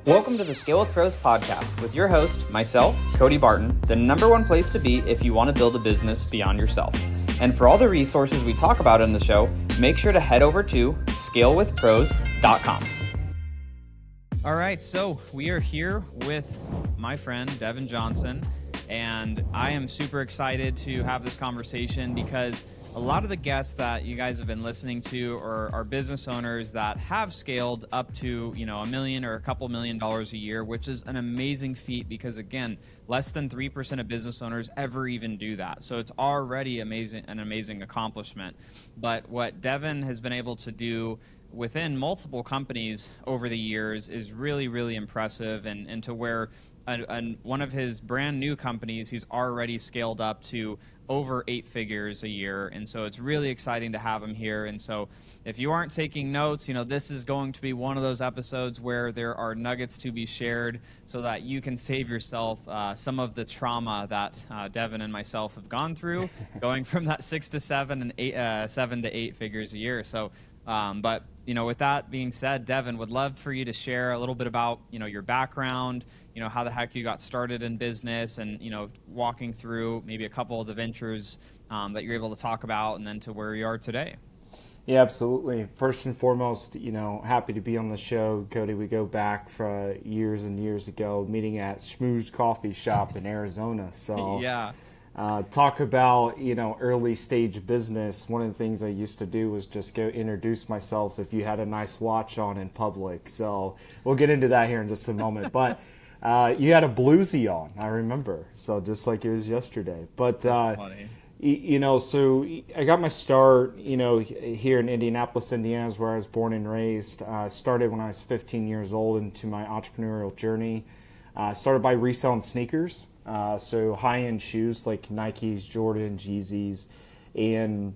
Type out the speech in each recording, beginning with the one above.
Welcome to the Scale with Pros podcast with your host, myself, Cody Barton, the number one place to be if you want to build a business beyond yourself. And for all the resources we talk about in the show, make sure to head over to scalewithpros.com. All right, so we are here with my friend, Devin Johnson, and I am super excited to have this conversation because a lot of the guests that you guys have been listening to are business owners that have scaled up to, $1 million or a couple $1 million a year, which is an amazing feat because, again, less than 3% of business owners ever even do that. So it's already an amazing accomplishment. But what Devin has been able to do within multiple companies over the years is really, really impressive, and to where one of his brand new companies, he's already scaled up to over 8 figures a year. And so it's really exciting to have him here. And so if you aren't taking notes, this is going to be one of those episodes where there are nuggets to be shared so that you can save yourself some of the trauma that Devin and myself have gone through, going from that 6 to 7 and 7 to 8 figures a year. So, but with that being said, Devin, would love for you to share a little bit about, your background, how the heck you got started in business, and, walking through maybe a couple of the ventures that you're able to talk about, and then to where you are today. Yeah, absolutely. First and foremost, happy to be on the show, Cody. We go back for years and years ago, meeting at Schmooze Coffee Shop in Arizona. So yeah. Talk about, early stage business. One of the things I used to do was just go introduce myself if you had a nice watch on in public. So we'll get into that here in just a moment. But you had a bluesy on, I remember. So just like it was yesterday. But, funny. So I got my start, here in Indianapolis, Indiana is where I was born and raised. Started when I was 15 years old into my entrepreneurial journey. Started by reselling sneakers. So high-end shoes like Nikes, Jordan, Yeezys, and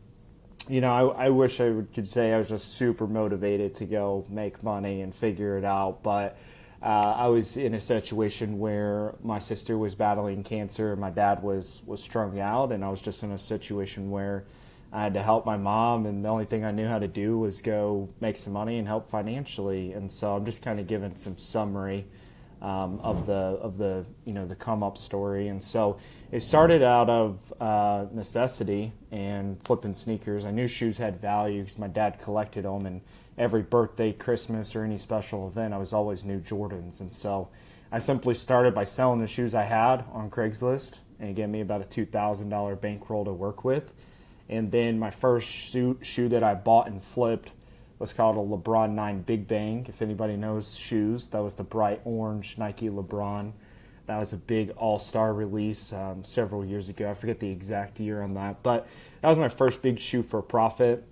I wish I could say I was just super motivated to go make money and figure it out, but I was in a situation where my sister was battling cancer, my dad was strung out, and I was just in a situation where I had to help my mom, and the only thing I knew how to do was go make some money and help financially. And so I'm just kind of giving some summary of the come up story. And so it started out of necessity and flipping sneakers. I knew shoes had value because my dad collected them, and every birthday, Christmas, or any special event, I was always new Jordans. And so I simply started by selling the shoes I had on Craigslist, and it gave me about a $2,000 bankroll to work with. And then my first shoe that I bought and flipped was called a LeBron 9 Big Bang. If anybody knows shoes, that was the bright orange Nike LeBron. That was a big all-star release several years ago. I forget the exact year on that, but that was my first big shoe for profit.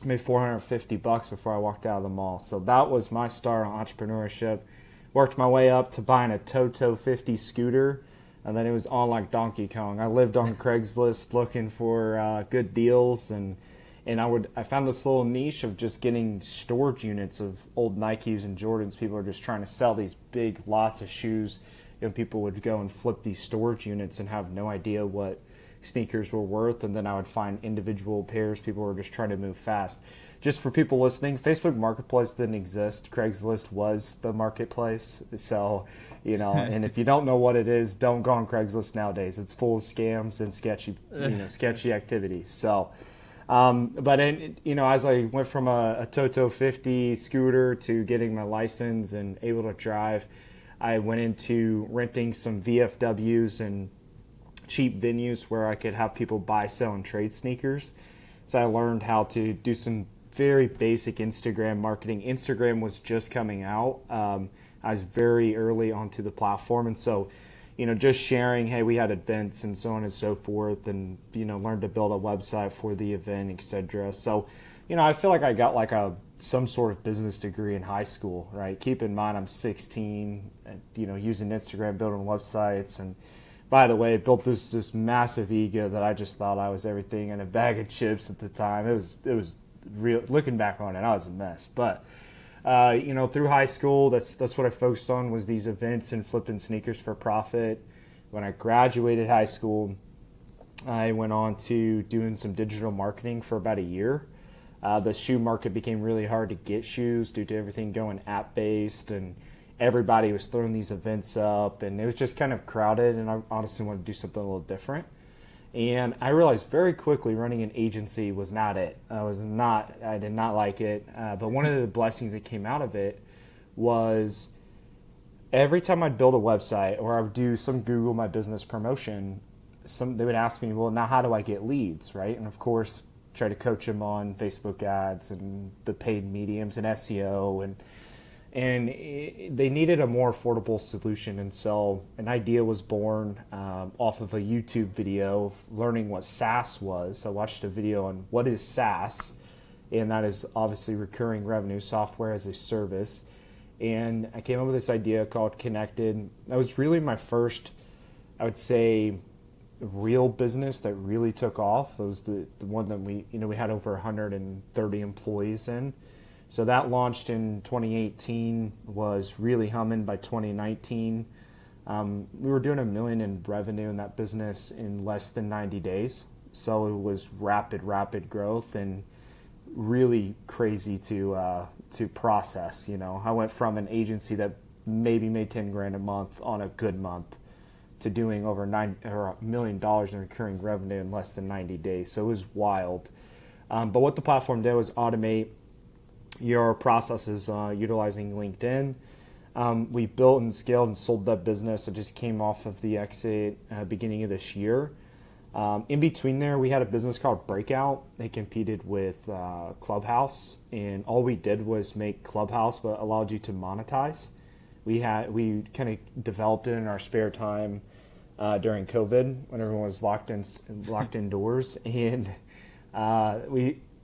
I made $450 before I walked out of the mall. So that was my start on entrepreneurship. Worked my way up to buying a Toto 50 scooter, and then it was on like Donkey Kong. I lived on Craigslist looking for good deals, and I found this little niche of just getting storage units of old Nikes and Jordans. People are just trying to sell these big lots of shoes, and people would go and flip these storage units and have no idea what sneakers were worth. And then I would find individual pairs. People were just trying to move fast. Just for people listening, Facebook Marketplace didn't exist. Craigslist was the marketplace. So, and if you don't know what it is, don't go on Craigslist nowadays. It's full of scams and sketchy activities. So, but as I went from a Toto 50 scooter to getting my license and able to drive, I went into renting some VFWs and cheap venues where I could have people buy, sell, and trade sneakers. So I learned how to do some very basic Instagram marketing. Instagram was just coming out. I was very early onto the platform, and so just sharing, hey, we had events and so on and so forth, and learned to build a website for the event, etc. So I feel like I got like some sort of business degree in high school, right? Keep in mind I'm 16, using Instagram, building websites. And by the way, built this massive ego that I just thought I was everything and a bag of chips at the time. It was real. Looking back on it, I was a mess. But through high school, that's what I focused on, was these events and flipping sneakers for profit. When I graduated high school, I went on to doing some digital marketing for about a year. The shoe market became really hard to get shoes due to everything going app-based, and everybody was throwing these events up, and it was just kind of crowded, and I honestly wanted to do something a little different. And I realized very quickly running an agency was not it. I did not like it. But one of the blessings that came out of it was every time I'd build a website or I would do some Google My Business promotion, they would ask me, well, now how do I get leads, right? And of course, try to coach them on Facebook ads and the paid mediums and SEO, and they needed a more affordable solution. And so an idea was born off of a YouTube video of learning what SaaS was. I watched a video on what is SaaS, and that is obviously recurring revenue, software as a service. And I came up with this idea called Connected. That was really my first, I would say, real business that really took off. It was the one that we had over 130 employees in. So that launched in 2018, was really humming by 2019. We were doing $1 million in revenue in that business in less than 90 days. So it was rapid growth, and really crazy to process. I went from an agency that maybe made 10 grand a month on a good month to doing over $1 million in recurring revenue in less than 90 days. So it was wild. But what the platform did was automate your processes utilizing LinkedIn. We built and scaled and sold that business. It just came off of the exit beginning of this year. In between there, we had a business called Breakout. They competed with Clubhouse, and all we did was make Clubhouse, but allowed you to monetize. We kind of developed it in our spare time during COVID when everyone was locked indoors, and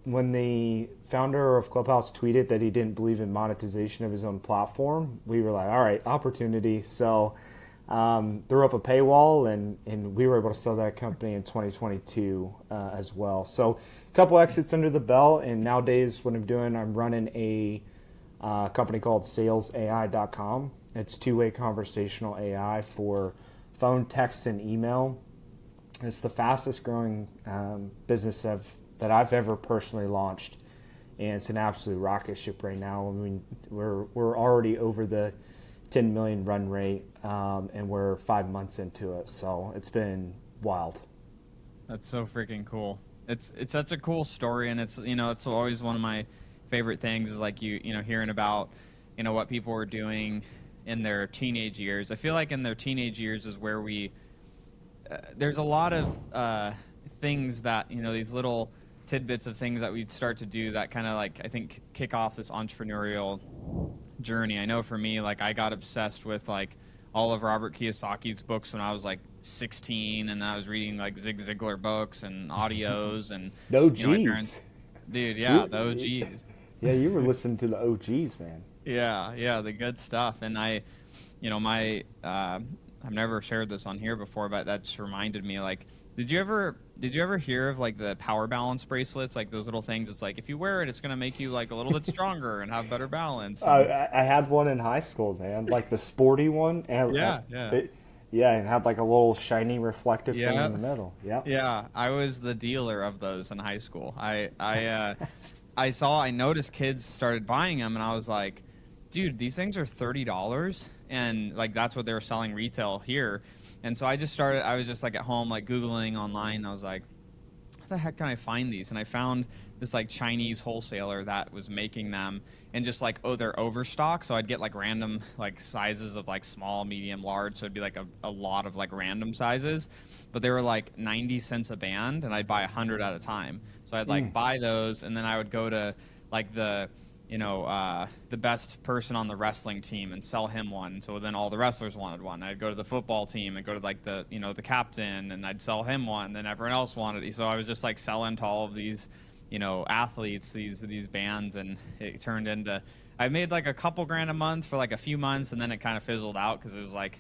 when the founder of Clubhouse tweeted that he didn't believe in monetization of his own platform, we were like, all right, opportunity. So threw up a paywall, and we were able to sell that company in 2022 as well. So a couple exits under the belt, and nowadays what I'm doing, I'm running a company called SalesAi.com. It's two-way conversational AI for phone, text, and email. It's the fastest growing business that I've ever personally launched, and it's an absolute rocket ship right now. I mean, we're already over the 10 million run rate, and we're 5 months into it, so it's been wild. That's so freaking cool. It's such a cool story, and it's it's always one of my favorite things is like hearing about what people are doing in their teenage years. I feel like in their teenage years is where there's a lot of things that these little tidbits of things that we'd start to do that kind of like I think kick off this entrepreneurial journey. I know for me, like I got obsessed with like all of Robert Kiyosaki's books when I was like 16, and I was reading like Zig Ziglar books and audios and the OGs. My parents, dude, yeah, the OGs. Yeah, you were listening to the OGs, man. Yeah, the good stuff. And I've never shared this on here before, but that just reminded me, like, did you ever hear of like the power balance bracelets, like those little things? It's like if you wear it, it's gonna make you like a little bit stronger and have better balance. I had one in high school, man, like the sporty one. And and had like a little shiny reflective thing in the middle. Yeah. I was the dealer of those in high school. I noticed kids started buying them, and I was like, dude, these things are $30, and like that's what they were selling retail here. And so I was just like at home, like Googling online, and I was like, how the heck can I find these? And I found this like Chinese wholesaler that was making them, and just like, they're overstock. So I'd get like random like sizes of like small, medium, large. So it'd be like a lot of like random sizes, but they were like 90 cents a band, and I'd buy 100 at a time. So I'd like buy those, and then I would go to like the best person on the wrestling team and sell him one. So then all the wrestlers wanted one. I'd go to the football team and go to like the captain, and I'd sell him one. Then everyone else wanted it. So I was just like selling to all of these, athletes, these bands, and it turned into, I made like a couple grand a month for like a few months, and then it kind of fizzled out because it was like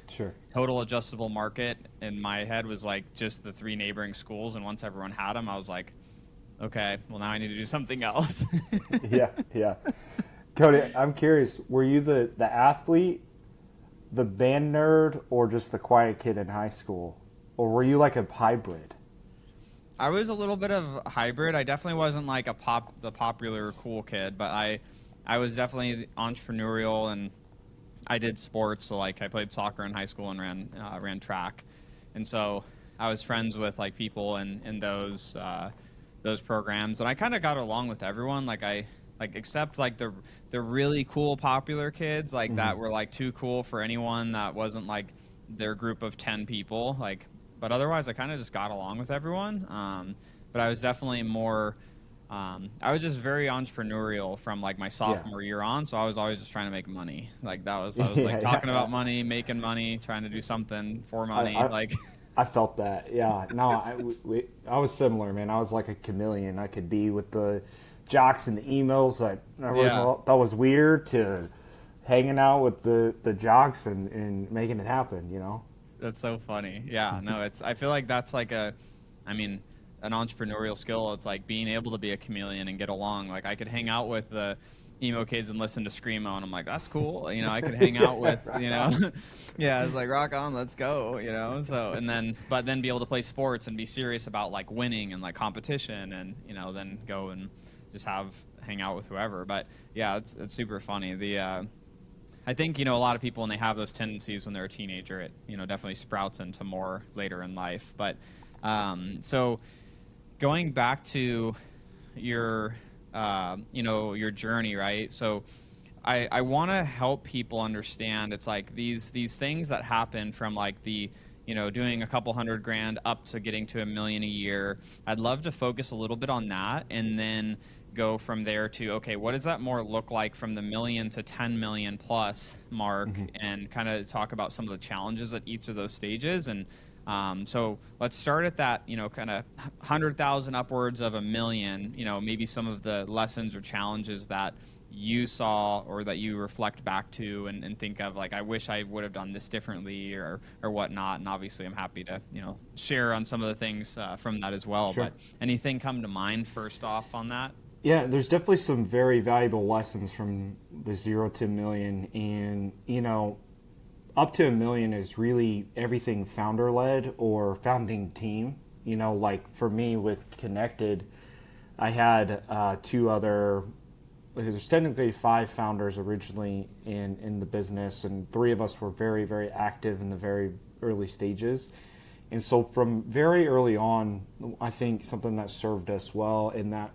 total adjustable market. In my head was like just the 3 neighboring schools. And once everyone had them, I was like, okay, well now I need to do something else. Yeah. Cody, I'm curious, were you the athlete, the band nerd, or just the quiet kid in high school? Or were you like a hybrid? I was a little bit of a hybrid. I definitely wasn't like the popular cool kid, but I was definitely entrepreneurial, and I did sports. So like I played soccer in high school and ran track. And so I was friends with like people in those programs, and I kind of got along with everyone. Except like the really cool popular kids like that were like too cool for anyone that wasn't like their group of 10 people. Like, but otherwise I kind of just got along with everyone. But I was definitely more. I was just very entrepreneurial from like my sophomore year on, so I was always just trying to make money. Like I was like talking about money, making money, trying to do something for money. I felt that. Yeah. No, I was similar, man. I was like a chameleon. I could be with the jocks and the emails that everyone thought was weird to hanging out with the jocks and making it happen, you know? That's so funny. Yeah, no, I feel like that's like an entrepreneurial skill. It's like being able to be a chameleon and get along. Like I could hang out with the emo kids and listen to screamo, and I'm like, that's cool. You know, I could hang out with, you know, yeah, it's like rock on, let's go, you know. So but then be able to play sports and be serious about like winning and like competition, and you know, then go and just hang out with whoever. But yeah, it's super funny. I think, you know, a lot of people when they have those tendencies when they're a teenager, it, you know, definitely sprouts into more later in life. But so going back to your you know, your journey, right? So I want to help people understand it's like these things that happen from like the, you know, doing a couple $100,000 up to getting to $1 million a year. I'd love to focus a little bit on that and then go from there to, okay, what does that more look like from the million to 10 million plus mark, and kind of talk about some of the challenges at each of those stages. And so let's start at that, you know, kind of 100,000 upwards of $1 million, you know, maybe some of the lessons or challenges that you saw or that you reflect back to and think of, like, I wish I would have done this differently or whatnot. And obviously I'm happy to, you know, share on some of the things from that as well. Sure. But anything come to mind first off on that? Yeah, there's definitely some very valuable lessons from the 0 to $1 million. And, you know, up to $1 million is really everything founder led or founding team. You know, like for me with Connected, I had there's technically 5 founders originally in the business, and 3 of us were very, very active in the very early stages. And so from very early on, I think something that served us well and that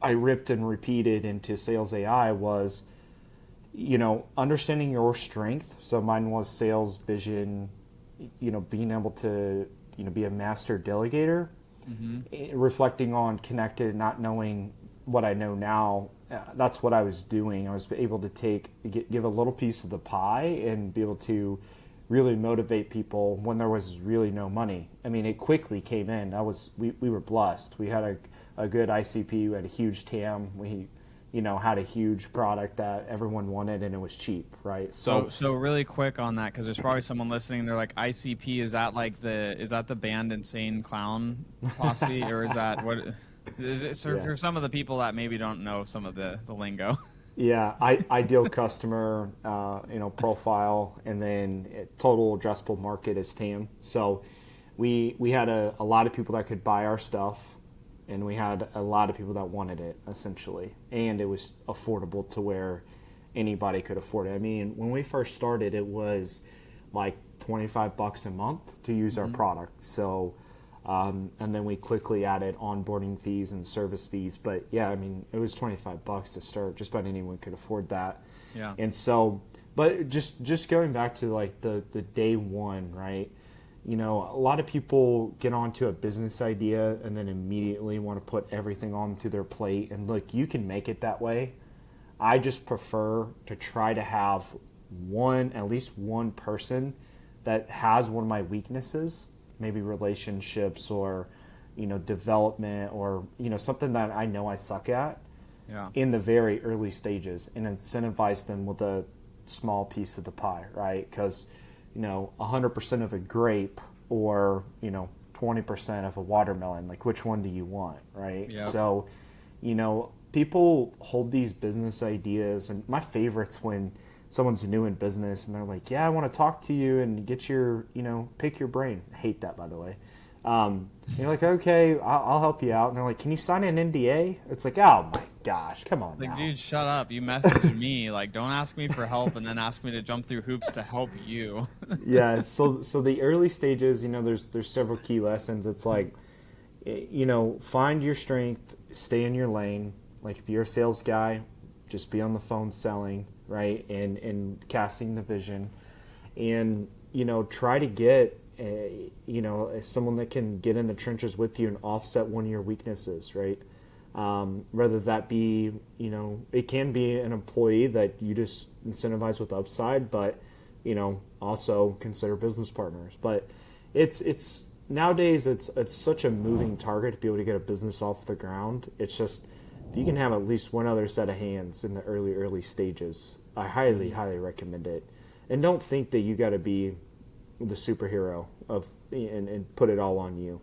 I ripped and repeated into SalesAi was, you know, understanding your strength. So mine was sales, vision, you know, being able to, you know, be a master delegator, reflecting on Connected, not knowing what I know now. That's what I was doing. I was able to give a little piece of the pie and be able to really motivate people when there was really no money. I mean, it quickly came in. We were blessed. We had a good ICP. We had a huge TAM. We, you know, had a huge product that everyone wanted, and it was cheap, right? So really quick on that, because there's probably someone listening. They're like, ICP, is that the band Insane Clown Posse, or is that what? Is it, so for some of the people that maybe don't know some of the lingo. Yeah, ideal customer, you know, profile, and then total addressable market is TAM. So we had a lot of people that could buy our stuff, and we had a lot of people that wanted it, essentially. And it was affordable to where anybody could afford it. I mean, when we first started, it was like $25 a month to use our product. So, and then we quickly added onboarding fees and service fees. But yeah, I mean, it was $25 to start. Just about anyone could afford that. Yeah. And so, but just going back to like the day one, right? You know, a lot of people get onto a business idea and then immediately want to put everything onto their plate. And look, you can make it that way. I just prefer to try to have at least one person that has one of my weaknesses, maybe relationships or, you know, development or, you know, something that I know I suck at in the very early stages, and incentivize them with a small piece of the pie, right? Because, you know, 100% of a grape or, you know, 20% of a watermelon, like which one do you want, right? Yep. So, you know, people hold these business ideas, and my favorite's when someone's new in business and they're like, yeah, I want to talk to you and get your, you know, pick your brain. I hate that, by the way. You're like, okay, I'll help you out. And they're like, can you sign an NDA? It's like, oh my gosh, come on Like, now. dude, shut up. You messaged me. Like, don't ask me for help and then ask me to jump through hoops to help you. Yeah, so the early stages, there's several key lessons. It's like, find your strength, stay in your lane. Like if you're a sales guy, just be on the phone selling, right? And casting the vision. And, try to get, someone that can get in the trenches with you and offset one of your weaknesses, right? Whether that be, it can be an employee that you just incentivize with upside, but, also consider business partners. But it's nowadays it's such a moving target to be able to get a business off the ground. It's just, if you can have at least one other set of hands in the early stages, I highly recommend it. And don't think that you got to be the superhero and put it all on you.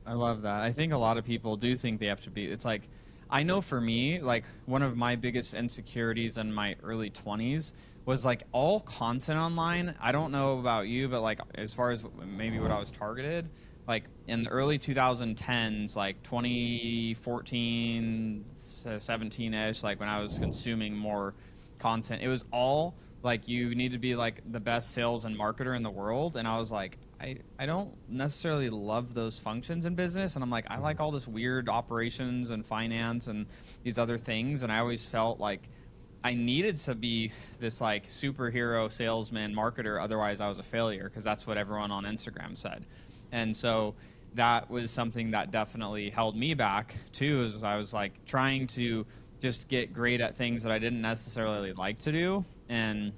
I love that. I think a lot of people do think they have to be. It's like, I know for me, like one of my biggest insecurities in my early 20s was like all content online. I don't know about you, but like as far as maybe what I was targeted, like in the early 2010s, like 2014, 17-ish, like when I was consuming more content, it was all like you need to be like the best sales and marketer in the world. And I was like, I don't necessarily love those functions in business. And I'm like, I like all this weird operations and finance and these other things. And I always felt like I needed to be this like superhero salesman marketer. Otherwise I was a failure, because that's what everyone on Instagram said. And so that was something that definitely held me back too, is I was like trying to just get great at things that I didn't necessarily like to do. And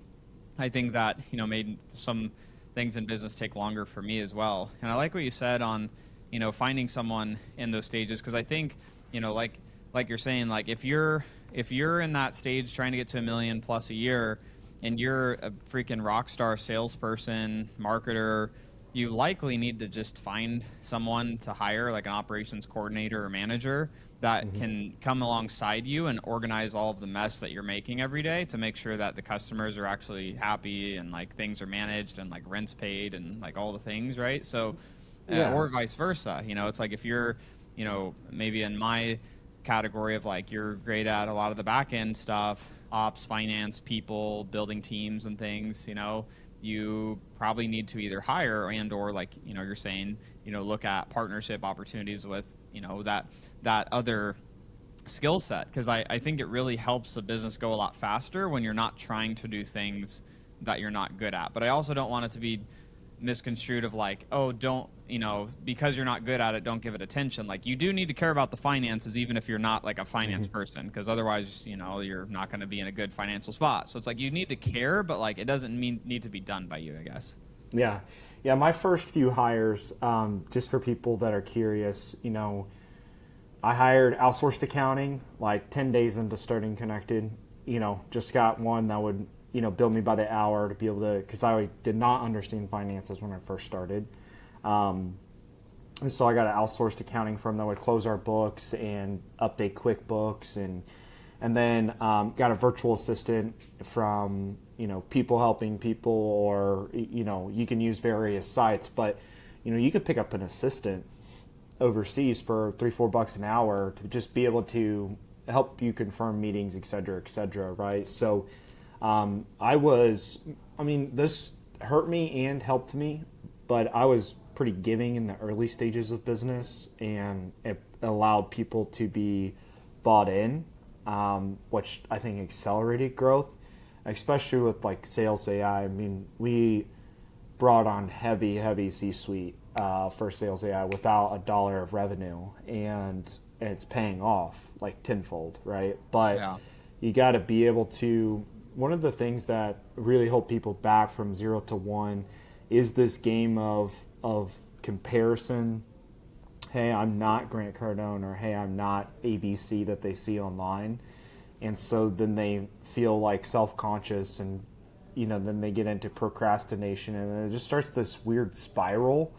I think that, made some things in business take longer for me as well. And I like what you said on, finding someone in those stages, because I think, like you're saying, like if you're in that stage trying to get to $1 million plus a year and you're a freaking rock star salesperson, marketer, you likely need to just find someone to hire, like an operations coordinator or manager that can come alongside you and organize all of the mess that you're making every day to make sure that the customers are actually happy and like things are managed and like rent's paid and like all the things, right? So, or vice versa. It's like if you're, maybe in my category of like you're great at a lot of the back end stuff, ops, finance, people, building teams and things, you probably need to either hire or like, you're saying, look at partnership opportunities with, that other skill set. Because I think it really helps the business go a lot faster when you're not trying to do things that you're not good at. But I also don't want it to be misconstrued of like, oh, don't, because you're not good at it, don't give it attention. Like you do need to care about the finances, even if you're not like a finance person, because otherwise, you're not going to be in a good financial spot. So it's like you need to care, but like it doesn't need to be done by you, I guess. Yeah. My first few hires, just for people that are curious, I hired outsourced accounting like 10 days into starting Connected. Just got one that would, bill me by the hour to be able to, because I did not understand finances when I first started. And so I got an outsourced accounting firm that would close our books and update QuickBooks, and then got a virtual assistant from people helping people, or you can use various sites, but you could pick up an assistant overseas for $3-4 an hour to just be able to help you confirm meetings, et cetera, right? So this hurt me and helped me, but I was pretty giving in the early stages of business, and it allowed people to be bought in, which I think accelerated growth, especially with like SalesAi. I mean, we brought on heavy C-suite for SalesAi without $1 of revenue, and it's paying off like tenfold, right? But you got to be able to. One of the things that really hold people back from 0 to 1 is this game of comparison. Hey, I'm not Grant Cardone, or hey, I'm not ABC that they see online. And so then they feel like self-conscious, and then they get into procrastination, and it just starts this weird spiral.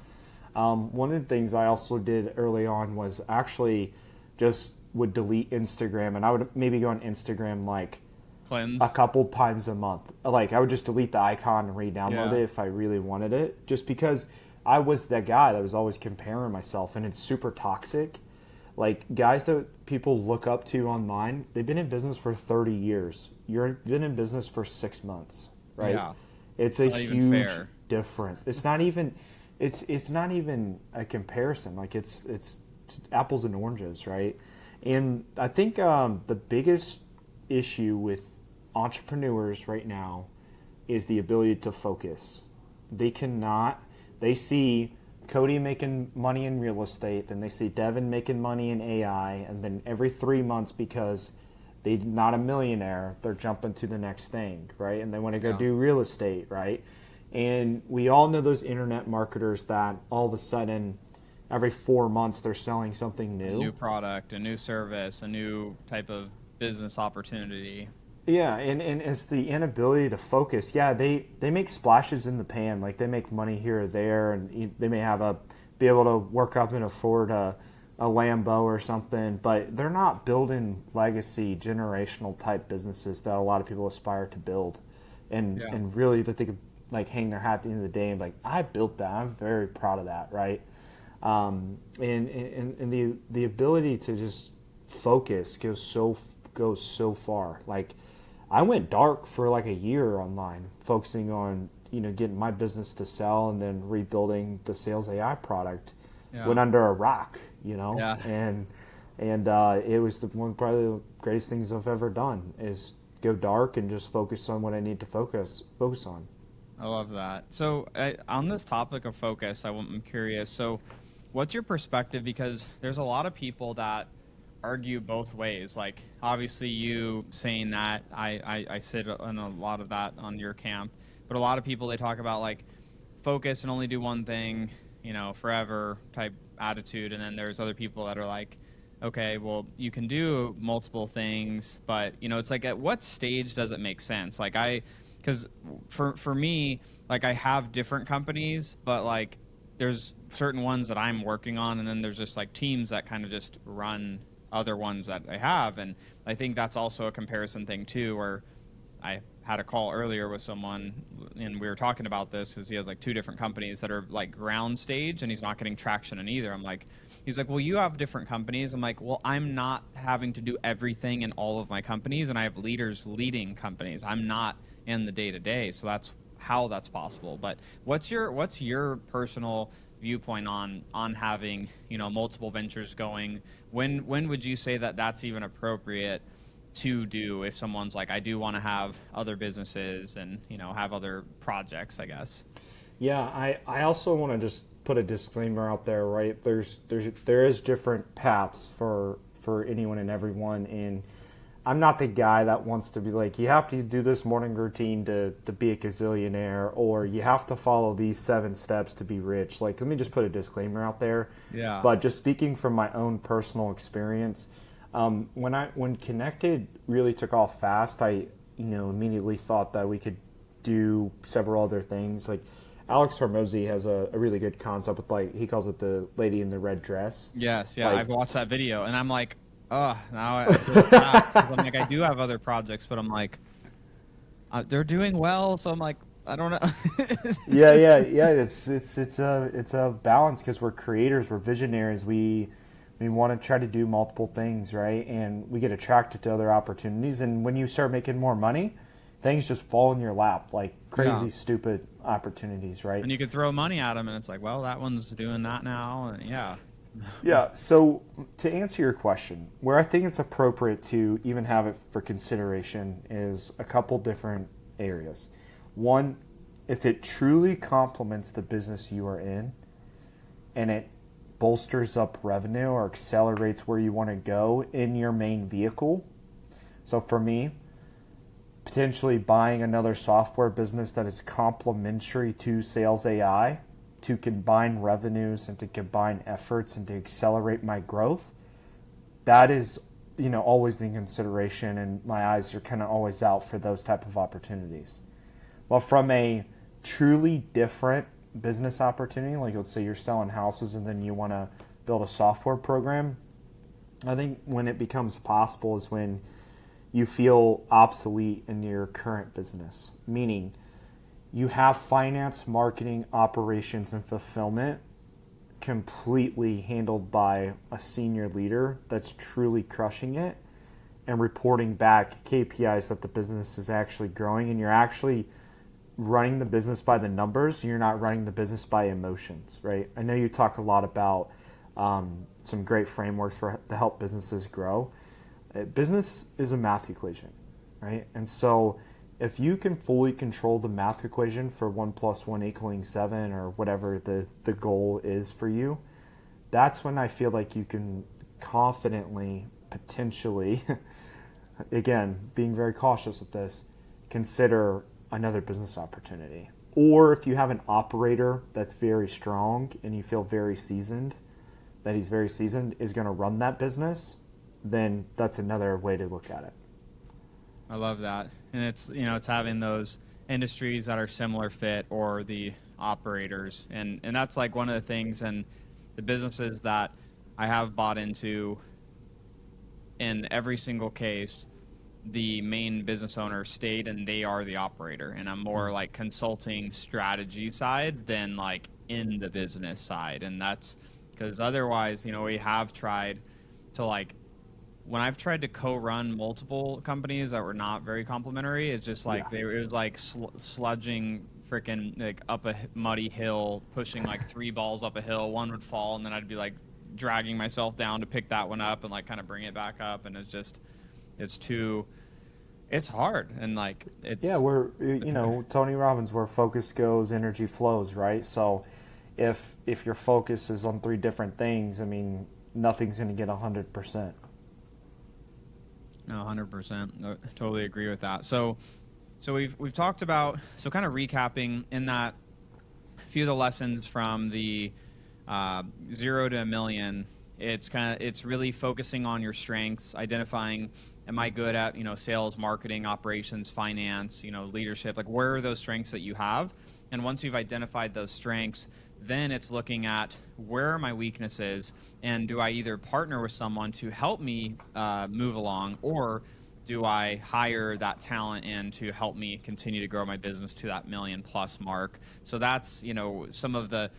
One of the things I also did early on was actually just would delete Instagram, and I would maybe go on Instagram like Cleanse a couple times a month. Like I would just delete the icon and re-download it if I really wanted it, just because I was that guy that was always comparing myself, and it's super toxic. Like guys that people look up to online, they've been in business for 30 years. You've been in business for 6 months, right? Yeah. It's a Not even huge fair. difference. It's not even a comparison. Like it's apples and oranges, right? And I think the biggest issue with entrepreneurs right now is the ability to focus. They cannot. They see Cody making money in real estate, then they see Devin making money in AI, and then every 3 months, because they're not a millionaire, they're jumping to the next thing, right? And they want to go Yeah. do real estate, right? And we all know those internet marketers that all of a sudden, every 4 months, they're selling something A new. new product, a new service, a new type of business opportunity. Yeah, and it's the inability to focus. Yeah, they make splashes in the pan, like they make money here or there, and they may be able to work up and afford a Lambo or something, but they're not building legacy, generational type businesses that a lot of people aspire to build, and Yeah. and really that they could like hang their hat at the end of the day and be like, I built that. I'm very proud of that, right? And the ability to just focus goes so far. Like I went dark for like a year online, focusing on getting my business to sell and then rebuilding the SalesAi product. Yeah. Went under a rock, Yeah. and it was probably the greatest things I've ever done is go dark and just focus on what I need to focus on. I love that. So, on this topic of focus, I'm curious. So, what's your perspective? Because there's a lot of people that argue both ways. Like, obviously, you saying that, I sit in a lot of that on your camp. But a lot of people, they talk about like focus and only do one thing, forever type attitude. And then there's other people that are like, okay, well, you can do multiple things, but it's like, at what stage does it make sense? Like because for me, like I have different companies, but like there's certain ones that I'm working on, and then there's just like teams that kind of just run other ones that I have, and I think that's also a comparison thing too, where I had a call earlier with someone, and we were talking about this because he has like two different companies that are like ground stage, and he's not getting traction in either. He's like, well, you have different companies. I'm like, well, I'm not having to do everything in all of my companies, and I have leaders leading companies. I'm not in the day to day, so that's how that's possible. But what's your personal viewpoint on having multiple ventures going? When would you say that that's even appropriate to do, if someone's like, I do want to have other businesses and have other projects, I guess? Yeah, I also want to just put a disclaimer out there, right? There is different paths for anyone and everyone, and I'm not the guy that wants to be like, you have to do this morning routine to be a gazillionaire, or you have to follow these 7 steps to be rich. Like, let me just put a disclaimer out there. Yeah. But just speaking from my own personal experience, when Connected really took off fast, I immediately thought that we could do several other things. Like Alex Hormozy has a really good concept with, like, he calls it the lady in the red dress. Yes, yeah, Like, I've watched that video, and I'm like, oh, now I feel bad. 'Cause I'm like, I do have other projects, but I'm like, they're doing well, so I'm like, I don't know. yeah. It's a balance because we're creators, we're visionaries. We want to try to do multiple things, right? And we get attracted to other opportunities. And when you start making more money, things just fall in your lap, like crazy, Yeah. stupid opportunities, right? And you could throw money at them, and it's like, well, that one's doing that now, and yeah. Yeah. So to answer your question, where I think it's appropriate to even have it for consideration is a couple different areas. One, if it truly complements the business you are in and it bolsters up revenue or accelerates where you want to go in your main vehicle. So for me, potentially buying another software business that is complementary to SalesAi to combine revenues and to combine efforts and to accelerate my growth, that is always in consideration, and my eyes are kind of always out for those type of opportunities. Well, from a truly different business opportunity, like let's say you're selling houses and then you want to build a software program, I think when it becomes possible is when you feel obsolete in your current business, meaning you have finance, marketing, operations, and fulfillment, completely handled by a senior leader that's truly crushing it and reporting back KPIs that the business is actually growing, and you're actually running the business by the numbers, you're not running the business by emotions, right? I know you talk a lot about some great frameworks to help businesses grow. Business is a math equation, right? And so if you can fully control the math equation for 1 + 1 = 7 or whatever the goal is for you, that's when I feel like you can confidently, potentially, again, being very cautious with this, consider another business opportunity. Or if you have an operator that's very strong and you feel very seasoned, that he's very seasoned, is going to run that business, then that's another way to look at it. I love that. And it's, it's having those industries that are similar fit, or the operators. And that's like one of the things, and the businesses that I have bought into, in every single case, the main business owner stayed and they are the operator. And I'm more like consulting strategy side than like in the business side. And that's because otherwise, we have tried to, like, when I've tried to co-run multiple companies that were not very complementary, it's just like it was like sludging freaking like up a muddy hill, pushing like 3 balls up a hill. One would fall, and then I'd be like dragging myself down to pick that one up and like kind of bring it back up. And it's hard. And like, we're, Tony Robbins, where focus goes, energy flows, right? So if your focus is on 3 different things, I mean, nothing's going to get 100%. No, 100%. I totally agree with that. So we've talked about, so kind of recapping in that, a few of the lessons from the 0 to $1 million. It's really focusing on your strengths, identifying, am I good at, sales, marketing, operations, finance, leadership? Like, where are those strengths that you have? And once you've identified those strengths, then it's looking at, where are my weaknesses, and do I either partner with someone to help me move along, or do I hire that talent in to help me continue to grow my business to that $1 million+ mark? So that's, some of the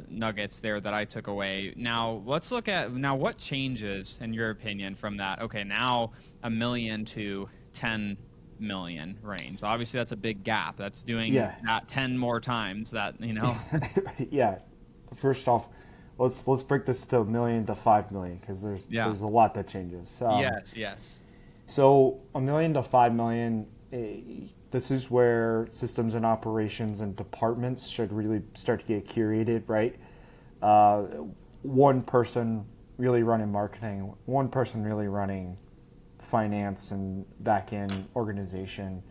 nuggets there that I took away. Now let's look at what changes in your opinion from that. Okay, now $1 million to 10 million range. Obviously that's a big gap. That's doing that 10 more times that, Yeah. First off, let's break this to $1 million to 5 million, because there's a lot that changes. Yes. So $1 million to 5 million, this is where systems and operations and departments should really start to get curated, right? One person really running marketing, one person really running finance and back-end organization,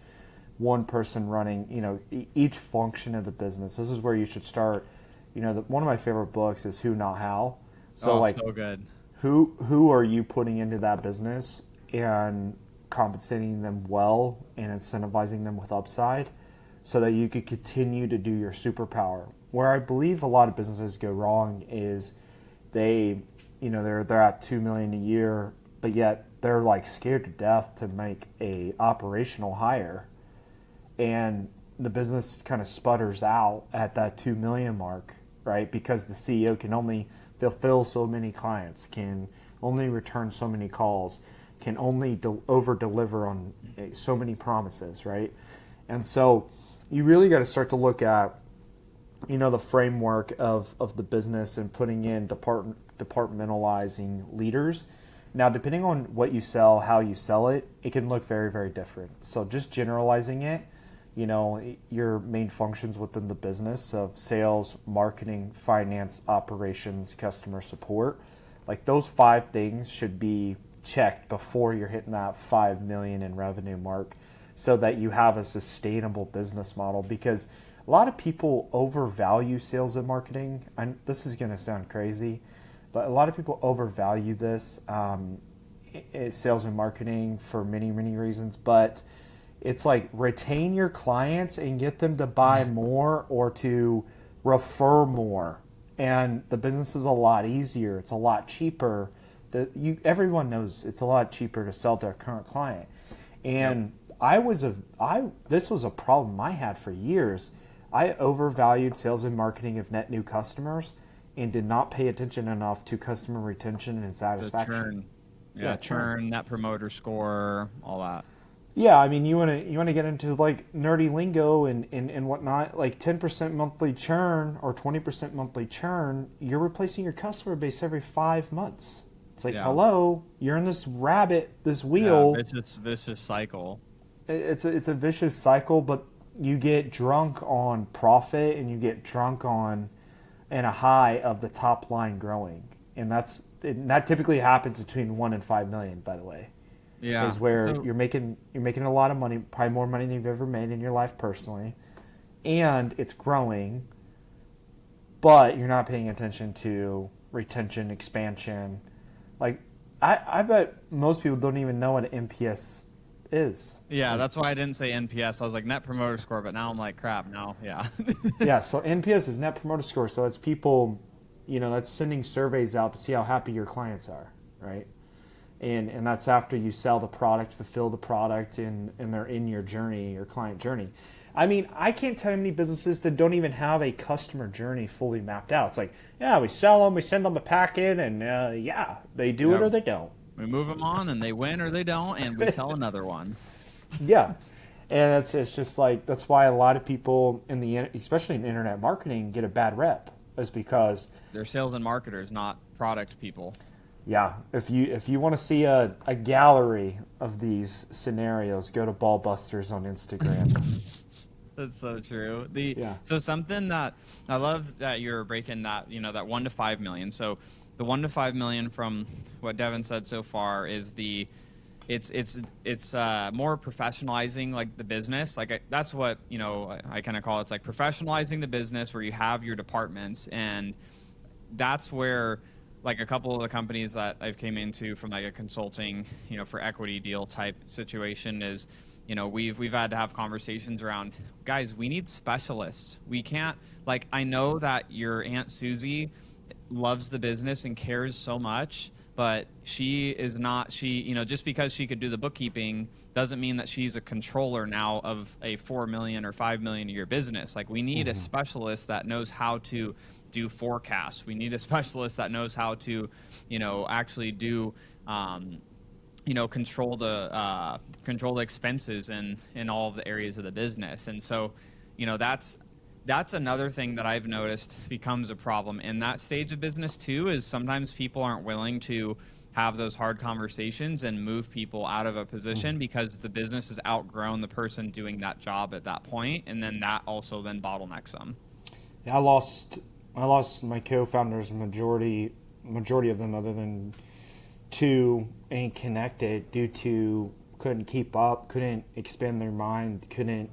one person running, each function of the business. This is where you should start. One of my favorite books is Who Not How. So so good. Who are you putting into that business and compensating them well and incentivizing them with upside so that you could continue to do your superpower? Where I believe a lot of businesses go wrong is they're at 2 million a year, but yet they're like scared to death to make a operational hire, and the business kind of sputters out at that 2 million mark, right? Because the CEO can only fulfill so many clients, can only return so many calls, can only over deliver on so many promises, right? And so you really got to start to look at the framework of the business and putting in departmentalizing leaders. Now, depending on what you sell, how you sell it, it can look very, very different. So just generalizing it, your main functions within the business of sales, marketing, finance, operations, customer support, like those 5 things should be checked before you're hitting that 5 million in revenue mark, so that you have a sustainable business model. Because a lot of people overvalue sales and marketing. And this is going to sound crazy, but a lot of people overvalue this sales and marketing for many, many reasons. But it's like, retain your clients and get them to buy more or to refer more. And the business is a lot easier. It's a lot cheaper. Everyone knows it's a lot cheaper to sell to a current client. And this was a problem I had for years. I overvalued sales and marketing of net new customers, and did not pay attention enough to customer retention and The satisfaction. churn. Yeah, Yeah, churn, net promoter score, all that. Yeah, I mean, you wanna get into like nerdy lingo and whatnot, like 10% monthly churn or 20% monthly churn. You're replacing your customer base every 5 months. It's like, Yeah. hello, you're in this Yeah, wheel. vicious cycle. It's a vicious cycle, but you get drunk on profit and you get drunk on and a high of the top line growing, and that typically happens between 1 and 5 million. By the way, Yeah. is where So you're making a lot of money, probably more money than you've ever made in your life personally, and it's growing, but you're not paying attention to retention, expansion. Like I bet most people don't even know what an NPS is. yeah, Like, that's why I didn't say NPS. I was like net promoter score, but now I'm like, crap, no, yeah. yeah, so NPS is Net Promoter Score. So that's people, that's sending surveys out to see how happy your clients are, right? And that's after you sell the product, fulfill the product, and they're in your journey, your client journey. I mean, I can't tell you many businesses that don't even have a customer journey fully mapped out. It's like, yeah, we sell them, we send them a packet, and yeah, they do it Yeah. or they don't. We move them on, and they win or they don't, and we sell another one. Yeah, and it's just like that's why a lot of people especially in internet marketing get a bad rep, is because They're sales and marketers, not product people. yeah, if you want to see a gallery of these scenarios, go to Ballbusters on Instagram. That's so true. Yeah. So something that I love that you're breaking that, that 1 to 5 million. So the 1 to 5 million from what Devin said so far is it's more professionalizing like the business. Like that's what I kind of call it. It's like professionalizing the business where you have your departments, and that's where like a couple of the companies that I've came into from like a consulting, for equity deal type situation is, we've had to have conversations around, guys, we need specialists. We can't, like, I know that your Aunt Susie loves the business and cares so much, but she is not, just because she could do the bookkeeping doesn't mean that she's a controller now of a 4 million or 5 million a year business. Like, we need a specialist that knows how to do forecasts. We need a specialist that knows how to, actually do, control the expenses in all of the areas of the business. And so, that's another thing that I've noticed becomes a problem in that stage of business too, is sometimes people aren't willing to have those hard conversations and move people out of a position because the business has outgrown the person doing that job at that point, and then that also then bottlenecks them. Yeah, I lost my co-founders, majority of them other than two, ain't connected due to couldn't keep up, couldn't expand their mind, couldn't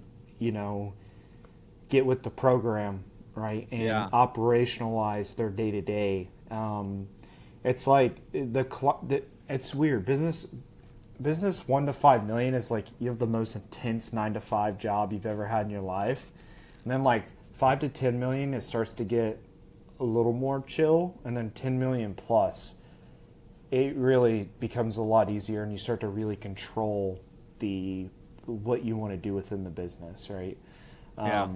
get with the program, right, and operationalize their day to day. It's like it's weird. Business 1 to 5 million is like you have the most intense 9 to 5 job you've ever had in your life, and then like 5 to 10 million, it starts to get a little more chill, and then 10 million plus, it really becomes a lot easier, and you start to really control what you want to do within the business, right? Yeah.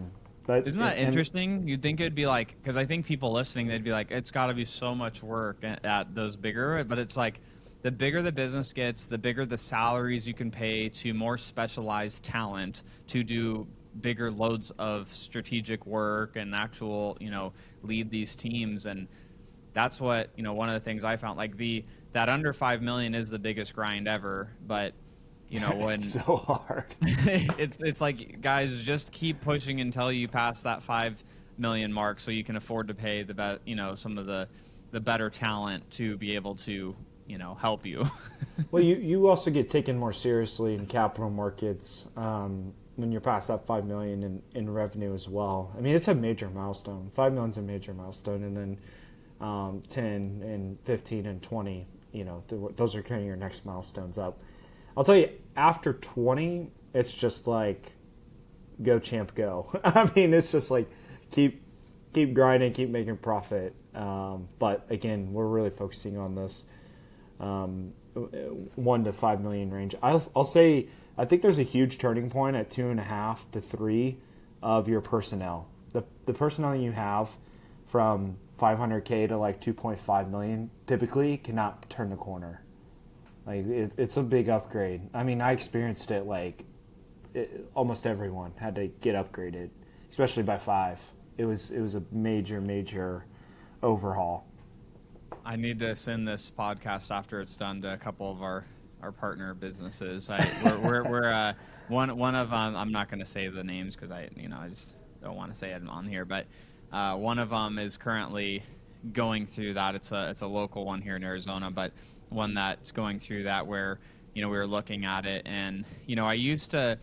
But Isn't that interesting? You'd think it'd be like, because I think people listening, they'd be like, it's got to be so much work at those bigger, but it's like the bigger the business gets, the bigger the salaries you can pay to more specialized talent to do bigger loads of strategic work and actual, lead these teams. And that's what, one of the things I found, like that under 5 million is the biggest grind ever, but when it's so hard. it's like, guys, just keep pushing until you pass that 5 million mark so you can afford to pay some of the better talent to be able to help you. Well, you also get taken more seriously in capital markets when you're past that 5 million in revenue as well. I mean, it's a major milestone. 5 million is a major milestone, and then 10 and 15 and 20, those are kind of your next milestones up. I'll tell you, after 20, it's just like, go champ, go. I mean, it's just like, keep grinding, keep making profit. But again, we're really focusing on this 1 to 5 million range. I'll say, I think there's a huge turning point at 2.5 to 3 of your personnel. The personnel you have from 500K to like 2.5 million typically cannot turn the corner. Like it's a big upgrade. I mean, I experienced it almost everyone had to get upgraded, especially by 5. It was a major overhaul. I need to send this podcast after it's done to a couple of our partner businesses. We're one of I'm not going to say the names because I just don't want to say it on here, but one of them is currently going through that. It's a local one here in Arizona, but one that's going through that where we were looking at it, and I used to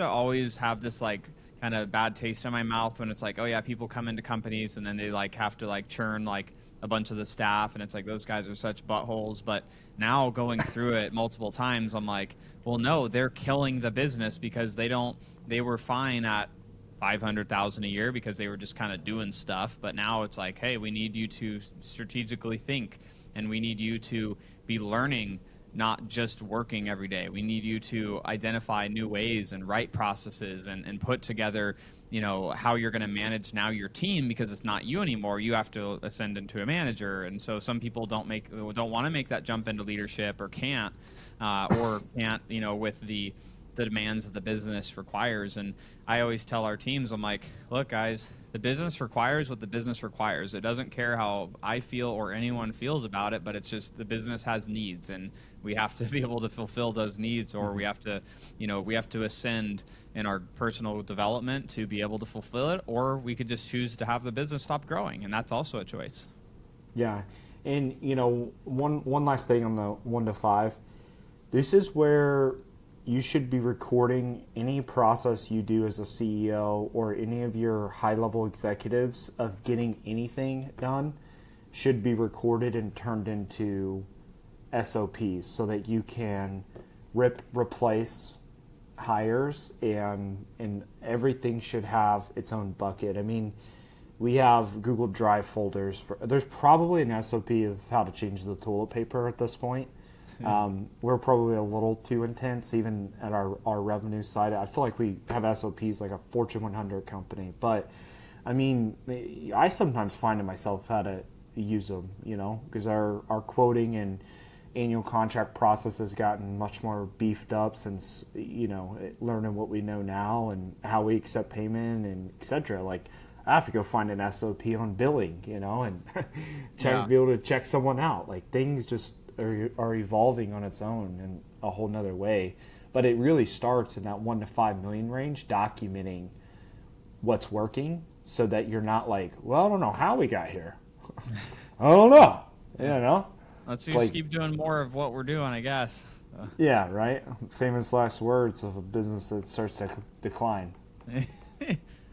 always have this like kind of bad taste in my mouth when it's like, oh yeah, people come into companies and then they like have to like churn like a bunch of the staff, and it's like those guys are such buttholes. But now going through it multiple times, I'm like, well, no, they're killing the business because they were fine at 500,000 a year because they were just kind of doing stuff. But now it's like, hey, we need you to strategically think, and we need you to be learning, not just working every day. We need you to identify new ways and write processes and put together, how you're going to manage now your team, because it's not you anymore. You have to ascend into a manager. And so some people don't want to make that jump into leadership, or can't, with the demands of the business requires. And I always tell our teams, I'm like, look, guys, the business requires what the business requires. It doesn't care how I feel or anyone feels about it, but it's just the business has needs, and we have to be able to fulfill those needs, or we have to ascend in our personal development to be able to fulfill it, or we could just choose to have the business stop growing, and that's also a choice. Yeah, and one last thing on the 1 to 5. This is where you should be recording any process you do as a CEO or any of your high-level executives of getting anything done should be recorded and turned into SOPs so that you can replace hires, and everything should have its own bucket. I mean, we have Google Drive folders. There's probably an SOP of how to change the toilet paper at this point. We're probably a little too intense, even at our revenue side. I feel like we have SOPs like a Fortune 100 company. But, I mean, I sometimes find in myself how to use them, because our quoting and annual contract process has gotten much more beefed up since, learning what we know now and how we accept payment and et cetera. Like, I have to go find an SOP on billing, and be able to check someone out. Like, things just are evolving on its own in a whole nother way. But it really starts in that 1 to 5 million range, documenting what's working so that you're not like, well, I don't know how we got here. I don't know. Let's just keep doing more of what we're doing, I guess. Yeah, right? Famous last words of a business that starts to decline.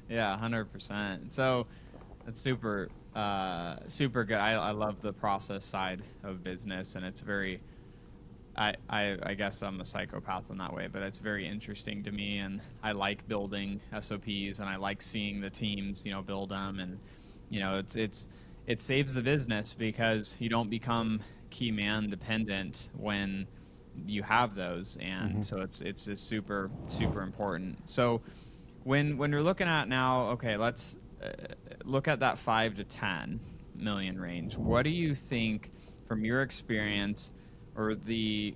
Yeah, 100%. So that's super good. I love the process side of business, and it's very, I guess I'm a psychopath in that way, but it's very interesting to me, and I like building SOPs, and I like seeing the teams, build them, and it saves the business because you don't become key man dependent when you have those, and so it's just super important. So when you're looking at now, okay, let's look at that 5 to 10 million range. What do you think, from your experience, or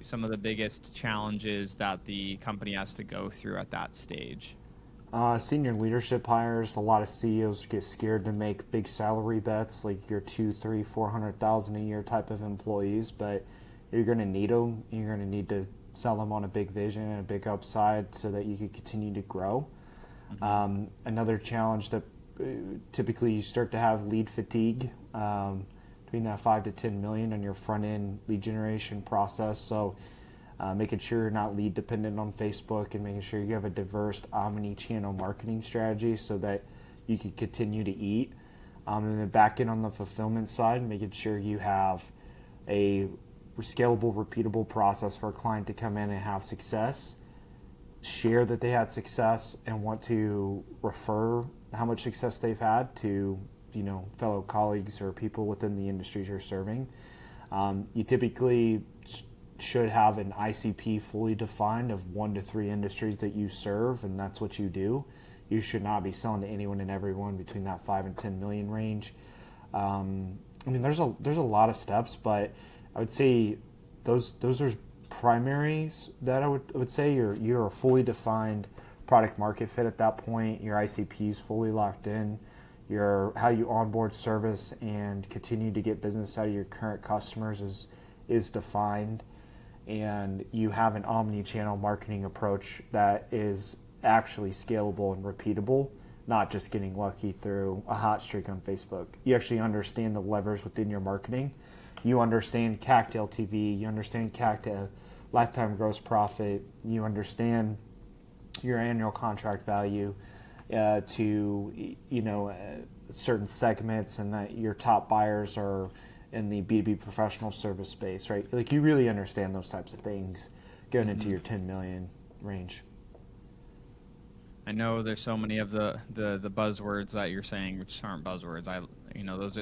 some of the biggest challenges that the company has to go through at that stage? Senior leadership hires. A lot of CEOs get scared to make big salary bets, like your 2, 3, 400,000 a year type of employees. But you're going to need them. You're going to need to sell them on a big vision and a big upside so that you can continue to grow. Another challenge that typically you start to have lead fatigue between that 5 to 10 million on your front end lead generation process. So making sure you're not lead dependent on Facebook, and making sure you have a diverse omni-channel marketing strategy so that you can continue to eat. And then back in on the fulfillment side, making sure you have a scalable, repeatable process for a client to come in and have success, share that they had success, and want to refer how much success they've had to fellow colleagues or people within the industries you're serving. You typically should have an ICP fully defined of 1 to 3 industries that you serve, and that's what you do. You should not be selling to anyone and everyone between that 5 and 10 million range. I mean, there's a lot of steps, but I would say those are primaries that I would say you're a fully defined product market fit at that point. Your ICP is fully locked in. Your how you onboard service and continue to get business out of your current customers is defined, and you have an omni-channel marketing approach that is actually scalable and repeatable, not just getting lucky through a hot streak on Facebook. You actually understand the levers within your marketing. You understand CAC to LTV. You understand CAC to lifetime gross profit. You understand your annual contract value to certain segments, and that your top buyers are in the B2B professional service space, right? Like, you really understand those types of things going into your 10 million range. I know there's so many of the buzzwords that you're saying, which aren't buzzwords.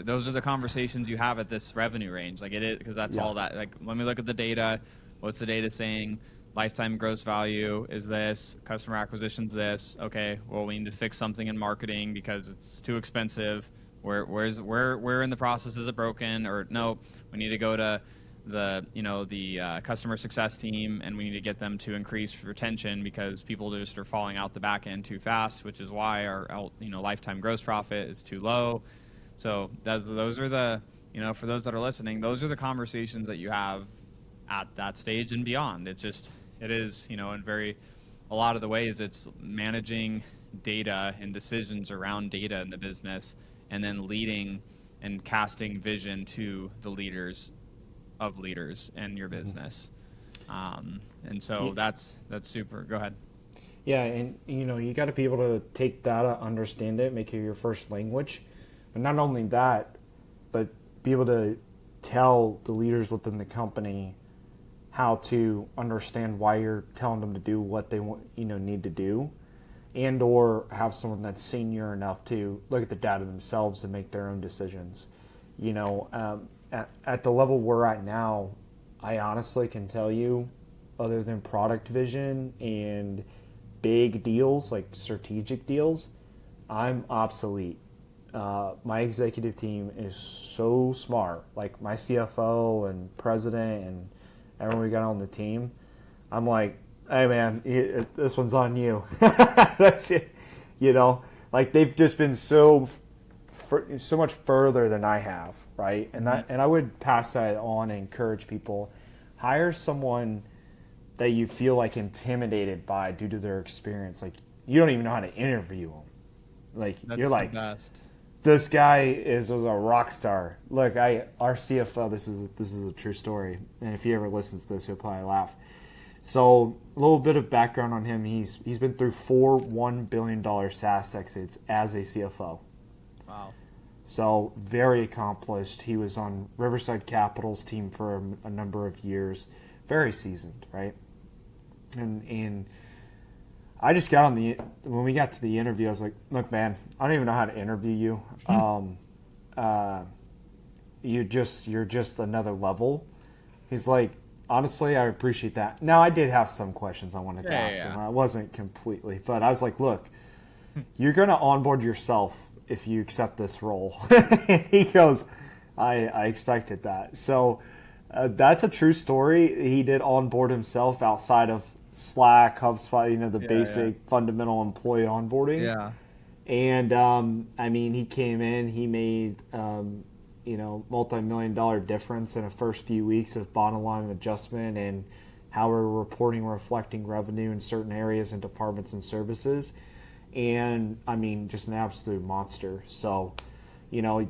Those are the conversations you have at this revenue range. Like, it is, because that's all that. Like, when we look at the data, what's the data saying? Lifetime gross value is this. Customer acquisition's this. Okay, well, we need to fix something in marketing because it's too expensive. Where in the process is it broken? Or no, we need to go to the customer success team, and we need to get them to increase retention because people just are falling out the back end too fast, which is why our lifetime gross profit is too low. So those are the, for those that are listening, those are the conversations that you have at that stage and beyond. It is in a lot of the ways it's managing data and decisions around data in the business, and then leading and casting vision to the leaders of leaders in your business. And so that's super. Go ahead. Yeah, and you got to be able to take data, understand it, make it your first language. But not only that, but be able to tell the leaders within the company how to understand why you're telling them to do what they want, need to do, and or have someone that's senior enough to look at the data themselves and make their own decisions. At the level we're at now, I honestly can tell you, other than product vision and big deals, like strategic deals, I'm obsolete. My executive team is so smart. Like, my CFO and president and everyone we got on the team, I'm like, hey man, this one's on you. That's it. Like, they've just been so much further than I have, right? And I would pass that on and encourage people, hire someone that you feel like intimidated by due to their experience. Like, you don't even know how to interview them. Like, you're like, best. This guy is a rock star. Look, our CFO, this is a true story, and if he ever listens to this, he'll probably laugh. So, a little bit of background on him. He's been through 4 $1 billion SaaS exits as a CFO. Wow. So, very accomplished. He was on Riverside Capital's team for a number of years. Very seasoned, right? And I just got when we got to the interview, I was like, look, man, I don't even know how to interview you. You're just another level. He's like, honestly, I appreciate that. Now, I did have some questions I wanted to ask him. I wasn't completely, but I was like, look, you're going to onboard yourself if you accept this role. And he goes, I expected that. So that's a true story. He did onboard himself outside of Slack, HubSpot, the basic fundamental employee onboarding. Yeah. And he came in, he made multi-million-dollar difference in the first few weeks of bottom line adjustment and how we're reporting, reflecting revenue in certain areas and departments and services. And just an absolute monster. So,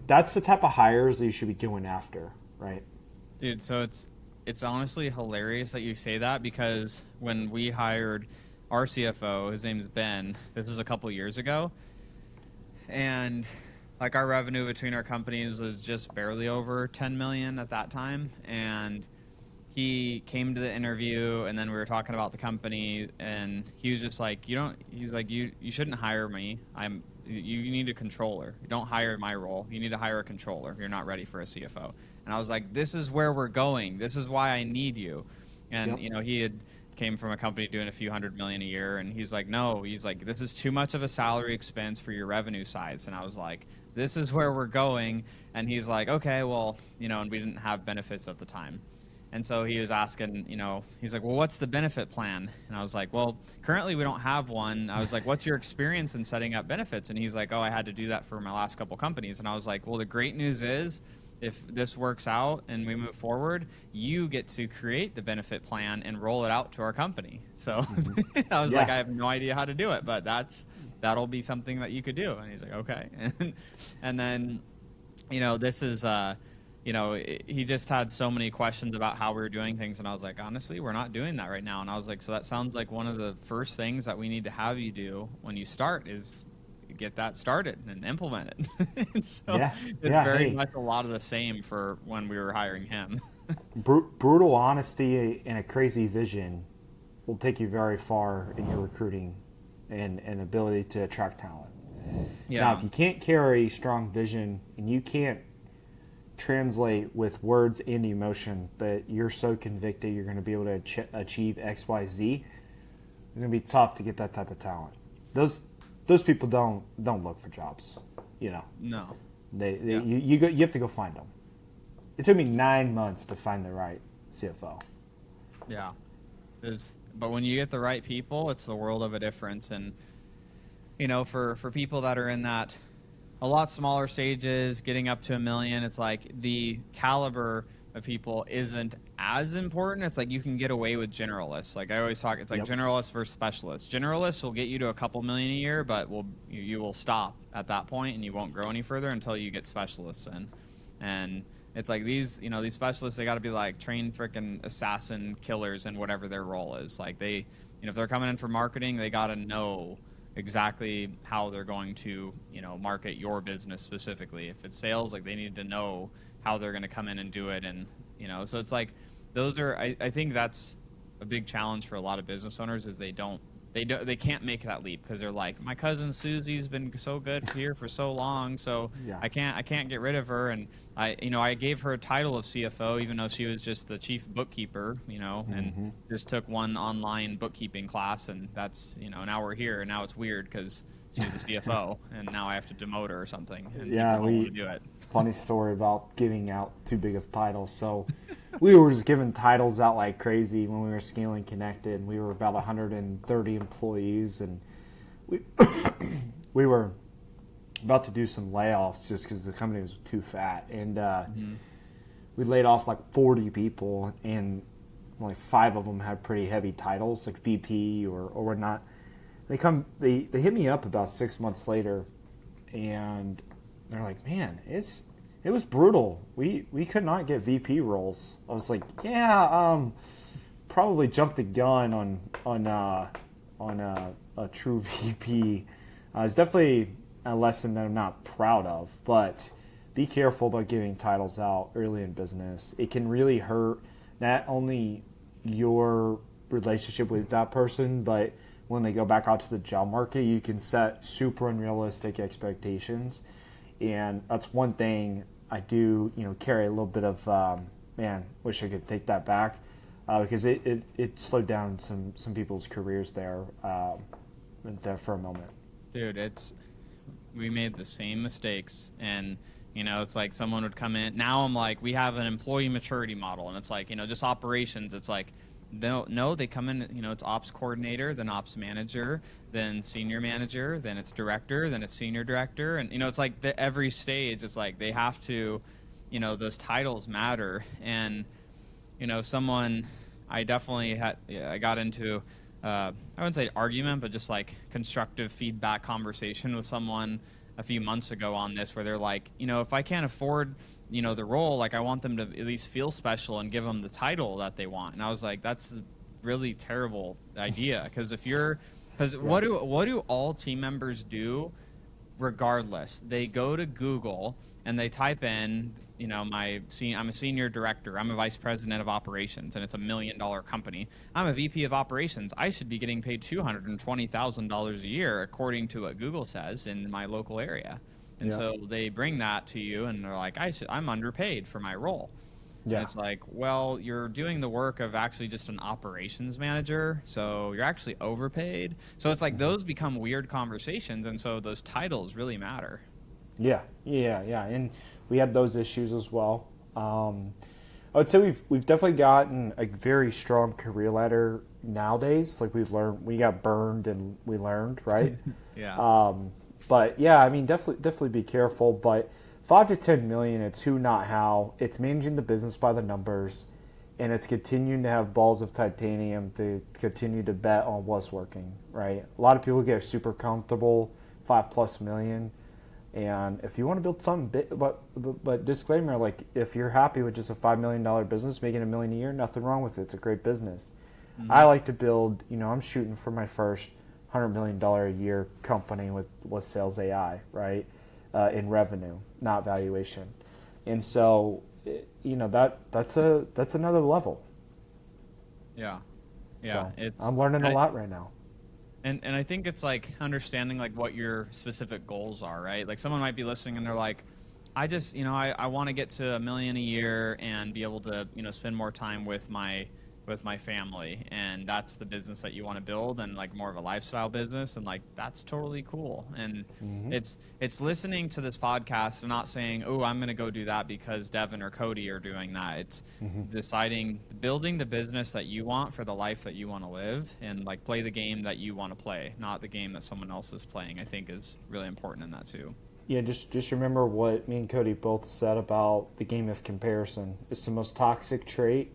that's the type of hires that you should be going after, right? Dude, so it's honestly hilarious that you say that, because when we hired our CFO, his name's Ben, this was a couple years ago, and like, our revenue between our companies was just barely over 10 million at that time, and he came to the interview, and then we were talking about the company, and he was just like, you shouldn't hire me. You need a controller. You don't hire my role. You need to hire a controller. You're not ready for a CFO. And I was like, this is where we're going. This is why I need you. And he had came from a company doing a few $100 million a year, and he's like, no, he's like, this is too much of a salary expense for your revenue size. And I was like, this is where we're going. And he's like, okay, well, and we didn't have benefits at the time. And so he was asking, he's like, well, what's the benefit plan? And I was like, well, currently we don't have one. I was like, what's your experience in setting up benefits? And he's like, oh, I had to do that for my last couple companies. And I was like, well, the great news is, if this works out and we move forward, you get to create the benefit plan and roll it out to our company. So I was like, I have no idea how to do it, but that'll be something that you could do. And he's like, okay. And then, this is, he just had so many questions about how we were doing things. And I was like, honestly, we're not doing that right now. And I was like, so that sounds like one of the first things that we need to have you do when you start is get that started and implement it. So it's very much a lot of the same for when we were hiring him. Brutal honesty and a crazy vision will take you very far in your recruiting and ability to attract talent. Now, if you can't carry strong vision and you can't translate with words and emotion that you're so convicted you're going to be able to achieve X, Y, Z, it's going to be tough to get that type of talent. Those people don't look for jobs, No. You have to go find them. It took me 9 months to find the right CFO. Yeah, but when you get the right people, it's the world of a difference. And for people that are in that a lot smaller stages, getting up to $1 million, it's like the caliber of people isn't as important. It's like you can get away with generalists. Like I always talk, it's like generalists versus specialists. Generalists will get you to a couple million a year, but you will stop at that point and you won't grow any further until you get specialists in. And it's like these specialists, they got to be like trained freaking assassin killers in whatever their role is. Like they, if they're coming in for marketing, they got to know exactly how they're going to, market your business specifically. If it's sales, like they need to know how they're going to come in and do it. And, so it's like, I think that's a big challenge for a lot of business owners is they can't make that leap because they're like, my cousin Susie's been so good here for so long, so I can't get rid of her. And I gave her a title of CFO even though she was just the chief bookkeeper, and just took one online bookkeeping class, and that's now we're here, and now it's weird because she's the CFO, and now I have to demote her or something. And people don't want to do it. Funny story about giving out too big of titles. So we were just giving titles out like crazy when we were scaling Connected. We were about 130 employees, and we were about to do some layoffs just because the company was too fat. And we laid off like 40 people, and only 5 of them had pretty heavy titles like VP or whatnot. They hit me up about 6 months later, and they're like, man, it was brutal. We could not get VP roles. I was like, probably jumped the gun on a true VP. It's definitely a lesson that I'm not proud of, but be careful about giving titles out early in business. It can really hurt not only your relationship with that person, but when they go back out to the job market, you can set super unrealistic expectations. And that's one thing I do, carry a little bit of, wish I could take that back, because it slowed down some people's careers there for a moment. Dude, we made the same mistakes, and it's like someone would come in. Now I'm like, we have an employee maturity model, and it's like, just operations. It's like, no, they come in, it's ops coordinator, then ops manager, then senior manager, then it's director, then it's senior director. And, it's like every stage, it's like they have to, those titles matter. And, I definitely I got into, I wouldn't say argument, but just like constructive feedback conversation with someone a few months ago on this, where they're like, if I can't afford the role, like I want them to at least feel special and give them the title that they want. And I was like, that's a really terrible idea, because what do all team members do regardless? They go to Google and they type in, I'm a senior director, I'm a vice president of operations, and it's $1 million company. I'm a VP of operations. I should be getting paid $220,000 a year, according to what Google says in my local area. And so they bring that to you, and they're like, I'm underpaid for my role. And Yeah. it's like, well, you're doing the work of actually just an operations manager, so you're actually overpaid. So it's like those become weird conversations, and so those titles really matter. Yeah. And we had those issues as well. I would say we've definitely gotten a very strong career ladder nowadays. Like we got burned and we learned, right? Yeah. But yeah, I mean, definitely be careful. But 5 to 10 million, it's who, not how. It's managing the business by the numbers, and it's continuing to have balls of titanium to continue to bet on what's working, right? A lot of people get super comfortable, 5+ million. And if you want to build something big, but disclaimer, like if you're happy with just a $5 million business, making $1 million a year, nothing wrong with it. It's a great business. I like to build. I'm shooting for my first $100 million a year company with SalesAi, right? In revenue, not valuation. And so, that's another level. Yeah. So It's I'm learning a lot right now. And I think it's like understanding like what your specific goals are, right? Like someone might be listening and they're like, I just, I want to get to $1 million a year and be able to, spend more time with my family, and that's the business that you want to build, and like more of a lifestyle business, and like that's totally cool. And it's listening to this podcast and not saying, oh, I'm going to go do that because Devin or Cody are doing that. It's deciding, building the business that you want for the life that you want to live, and like play the game that you want to play, not the game that someone else is playing. I think is really important in that too. Yeah, just remember what me and Cody both said about the game of comparison. It's the most toxic trait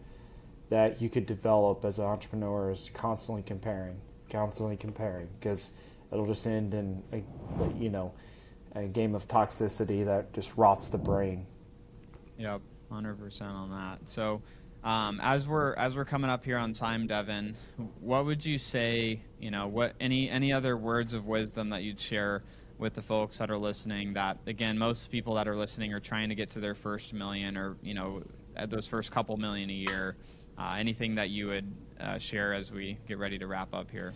that you could develop as an entrepreneur, is constantly comparing, because it'll just end in a game of toxicity that just rots the brain. Yep, 100% on that. So, as we're coming up here on time, Devin, what would you say? What any other words of wisdom that you'd share with the folks that are listening? That again, most people that are listening are trying to get to their first million, or at those first couple million a year. Anything that you would share as we get ready to wrap up here?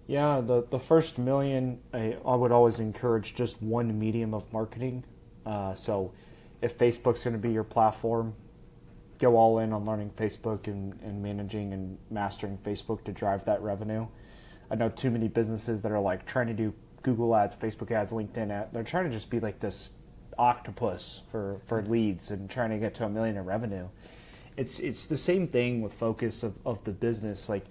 Yeah, the first million, I would always encourage just one medium of marketing. So if Facebook's going to be your platform, go all in on learning Facebook and managing and mastering Facebook to drive that revenue. I know too many businesses that are like trying to do Google ads, Facebook ads, LinkedIn ads. They're trying to just be like this octopus for leads and trying to get to $1 million in revenue. It's the same thing with focus of the business. Like,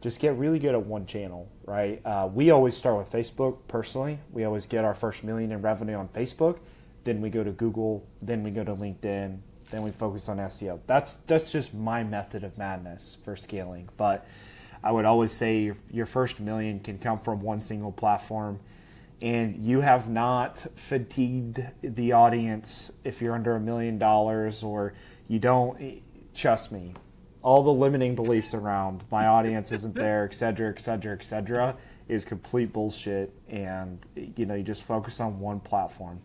just get really good at one channel, right? We always start with Facebook. Personally, we always get our first $1 million in revenue on Facebook. Then we go to Google. Then we go to LinkedIn. Then we focus on SEO. That's just my method of madness for scaling. But I would always say your first $1 million can come from one single platform. And you have not fatigued the audience if you're under $1 million, or you don't. Trust me, all the limiting beliefs around my audience isn't there, et cetera, is complete bullshit. And you just focus on one platform.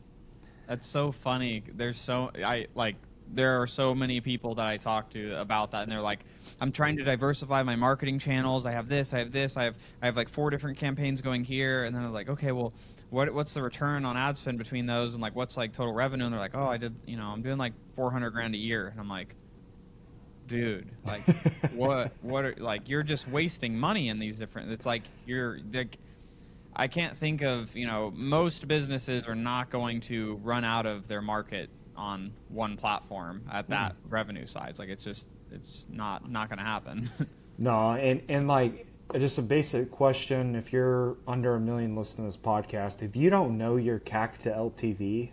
That's so funny. There are so many people that I talk to about that, and they're like, I'm trying to diversify my marketing channels. I have this, I have like 4 different campaigns going here. And then I was like, okay, well, what's the return on ad spend between those, and like what's like total revenue? And they're like, oh, I'm doing like $400,000 a year. And I'm like, dude, like what are, like, you're just wasting money in these different, it's like I can't think of, most businesses are not going to run out of their market on one platform at that revenue size. Like it's not going to happen. No, and like, just a basic question: if you're under $1 million listening to this podcast, if you don't know your CAC to LTV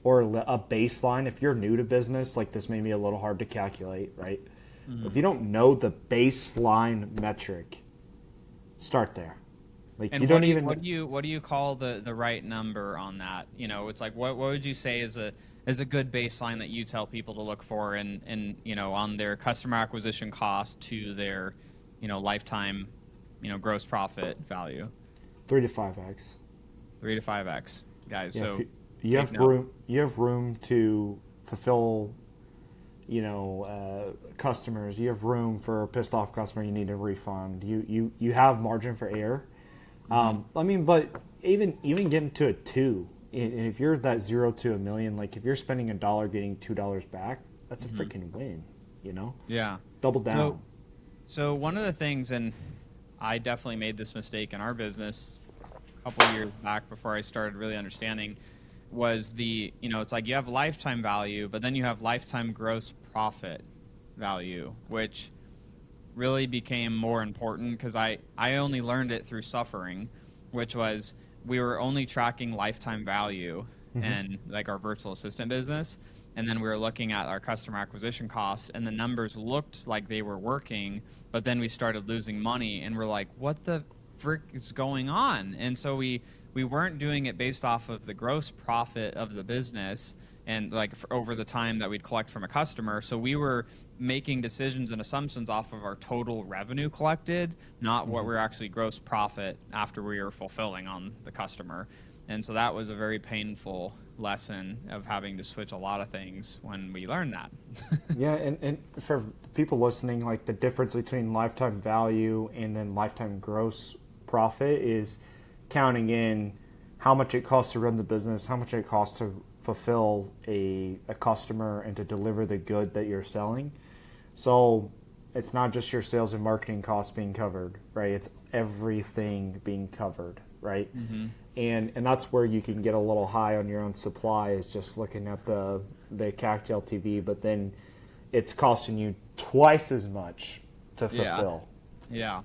or a baseline, if you're new to business, like, this may be a little hard to calculate, right? If you don't know the baseline metric, start there. Like, And you don't what do you call the right number on that? It's like, what would you say is a good baseline that you tell people to look for, and on their customer acquisition cost to their lifetime gross profit value? 3 to 5x. 3 to 5x, guys. Yeah, so you have room to fulfill customers. You have room for a pissed off customer you need a refund. You have margin for error. I mean, but even getting to a 2, and if you're that 0 to $1 million, like if you're spending $1 getting $2 back, that's a freaking win. Yeah. Double down. So one of the things, and I definitely made this mistake in our business a couple of years back before I started really understanding, was it's like you have lifetime value, but then you have lifetime gross profit value, which really became more important because I only learned it through suffering, which was we were only tracking lifetime value and like our virtual assistant business. And then we were looking at our customer acquisition costs, and the numbers looked like they were working, but then we started losing money, and we're like, what the frick is going on? And so we weren't doing it based off of the gross profit of the business and like over the time that we'd collect from a customer. So we were making decisions and assumptions off of our total revenue collected, not what we're actually gross profit after we were fulfilling on the customer. And so that was a very painful lesson of having to switch a lot of things when we learned that. Yeah, and for people listening, like the difference between lifetime value and then lifetime gross profit is counting in how much it costs to run the business, how much it costs to fulfill a customer and to deliver the good that you're selling. So it's not just your sales and marketing costs being covered, right? It's everything being covered, right? And that's where you can get a little high on your own supply, is just looking at the CAC to LTV, but then it's costing you twice as much to fulfill. Yeah.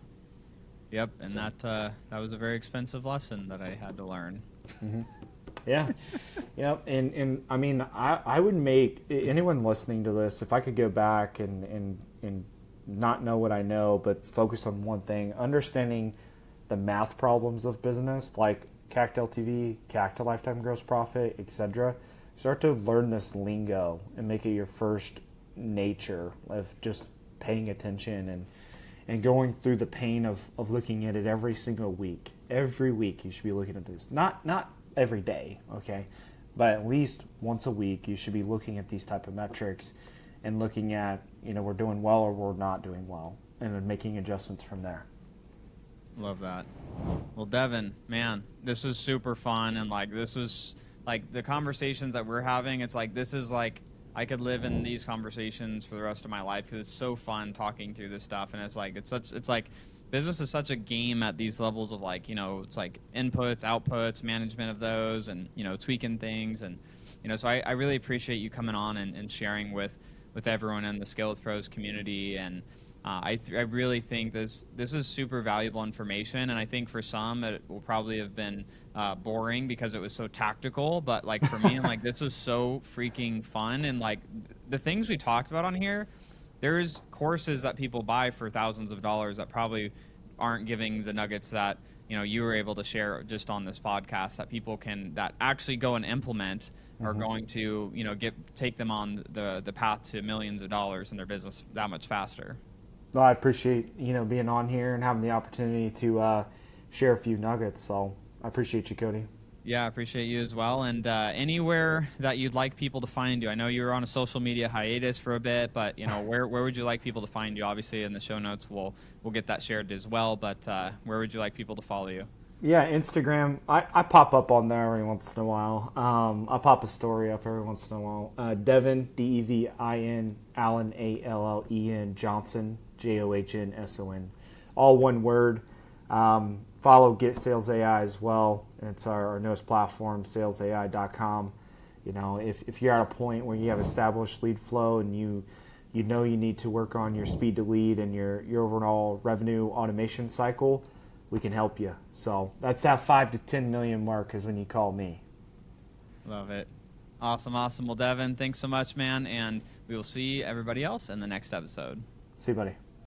Yep. And so that was a very expensive lesson that I had to learn. Yeah. Yep. And I mean, I would make anyone listening to this, if I could go back and not know what I know, but focus on one thing, understanding the math problems of business, like CAC to LTV, CAC to lifetime gross profit, etc. Start to learn this lingo and make it your first nature of just paying attention and going through the pain of looking at it every single week. Every week you should be looking at this. Not every day, okay? But at least once a week you should be looking at these type of metrics and looking at, we're doing well or we're not doing well, and then making adjustments from there. Love that. Well, Devin, man, this was super fun, and this was like the conversations that we're having. It's like this is like I could live in these conversations for the rest of my life because it's so fun talking through this stuff, and it's like business is such a game at these levels of it's like inputs, outputs, management of those, and tweaking things, and so I really appreciate you coming on and sharing with everyone in the Scale with Pros community. And I really think this is super valuable information, and I think for some it will probably have been boring because it was so tactical, but for me, I'm this was so freaking fun, and the things we talked about on here, there's courses that people buy for thousands of dollars that probably aren't giving the nuggets that you were able to share just on this podcast, that people that actually go and implement are going to take them on the path to millions of dollars in their business that much faster. Well, I appreciate being on here and having the opportunity to share a few nuggets. So I appreciate you, Cody. Yeah, I appreciate you as well. And anywhere that you'd like people to find you, I know you were on a social media hiatus for a bit, but where would you like people to find you? Obviously, in the show notes, we'll get that shared as well. But where would you like people to follow you? Yeah, Instagram. I pop up on there every once in a while. I pop a story up every once in a while. Devin, Devin, Allen, Allen, Johnson, Johnson, all one word. Follow Get SalesAi as well. It's our newest platform, SalesAi.com. If you're at a point where you have established lead flow and you need to work on your speed to lead and your overall revenue automation cycle, we can help you. So that's that 5 to 10 million mark is when you call me. Love it. Awesome. Well, Devin, thanks so much, man. And we will see everybody else in the next episode. See you, buddy.